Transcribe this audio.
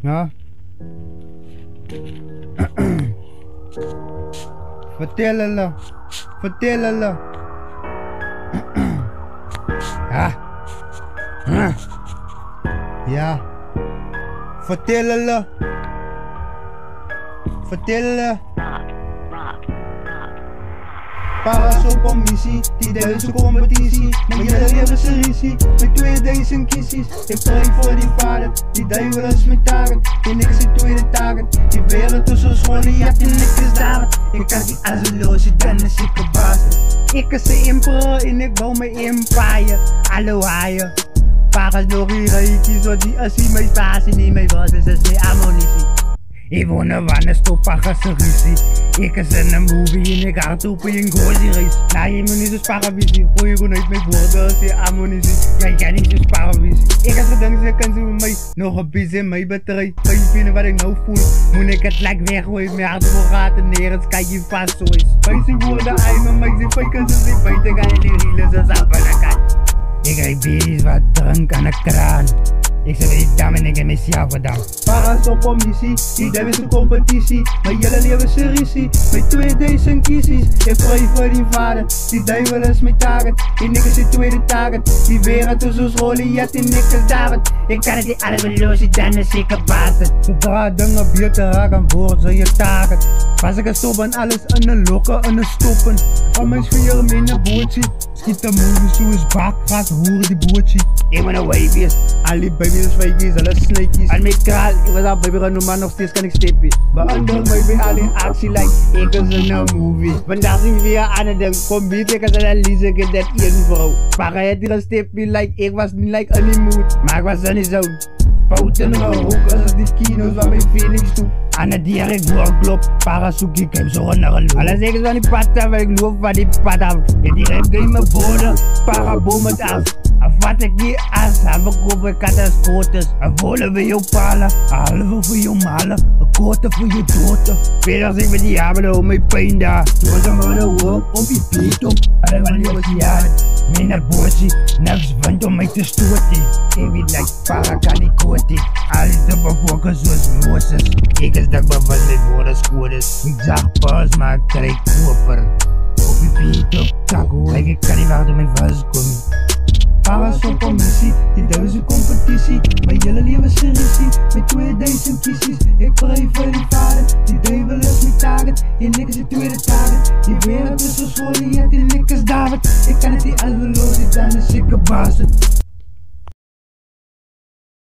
Ja. Vertel hulle. Vertel hulle. Ja. Ja. Vertel hulle. Vertel hulle. Paras op een missie, die Duitse competitie. Maar jullie leven serie, met 2000 kissies. Ik pray voor die vader, die duivel is mijn target. En ik zit tweede target, die wereld tussen scholen, ja en ik is daar. Ik kan die azuloosje, dan is ik een baas. Ik is de emperor en ik bouw mijn empire. Hallo haaien, paras nog hier reiki, zo die assie mijn stasi, niet mijn was, dus is mijn ammunitie. Ik woon er wanneer stoppen gasseriesie. Ik is in een movie en ik hard op in gozie race. Na je moet niet zo sparavisie. Gooi je gewoon uit mijn woorden als je ammunitie. Jij kan niet zo sparavisie. Ik heb gedacht ze kan zien met mij. Nog een beetje in mijn batterij. Kan je vinden wat ik nou voel? Moet ik het lek weggooien. Mijn hart voor gaten neer. Het kan je vast zo is. Wij zien woorden uit mijn mij. Ze fijken ze zich buiten gaan in die rielen. Ze zappen de kat. Ik heb baby's wat drank aan de kraan. Ik zeg die dame en ik heb mezelf gedaan. Paras op een missie, die Duitse competitie. Maar jullie leven serie, met 2000 kissies. Ik pray voor die vader, die duivel is mijn target. En ik is de tweede target, die wereld tussen scholen, ja en ik is David. Ik kan het niet alles belozen, dan is ik een baas. Zodra dingen beter raken, voor ze je target. Pas ik een stop en alles in een lokken en een stoppen. Al mijn sfeer in een bootje. Schiet de movie zo is bakgras, horen die bootje. Ik ben een wavies, al die baby's fakies, alle snakies. Al mijn kraal, ik was al baby genoemd, maar nog steeds kan ik steppen. Behandel mij bij al in actie, like ik is in een movie. Vandaag zien we weer aan het ding, kom bied ik als een Lise, ik dat één vrouw. Para het hier een stepje, like ik was niet like in die mood, maar ik was in die zone. Fouten in mijn hoek, als die kino's waar mijn feelings toe. Aan het dier ik klop, para zoek ik hem zo naar een loop. Alle zeggen van die pad af, ik loop van die pad af. Je direct geef me bodem, para boom het af. Vat ik die as, heb ik op een kat als kotes. Een volle voor jou palen, een halve voor jou malen, een korte voor je doten. Verder zeg met die hebben om mijn pijn daar. Toen ze me de hoop op je piet op, alle van die was jaren. Mijn bootje, niks vindt om mij te stoten. Ik weet like para kan ik koten. Alles te bevolken zoals Moses. Ik is dankbaar van mijn woorden scoorders. Ik zag pas, maar ik krijg koper. Op je piet op, tako, ik kan niet wachten mijn vastkomen. Paras op een missie, die Duitse competitie. Maar jullie leven serie, met 2000 kissies. Ik pray voor die vader, die duivel is mijn target. En ik is de tweede target, die wereld is zo school, en ik is David. Ik kan het niet alles belozen, dan is ik een baas.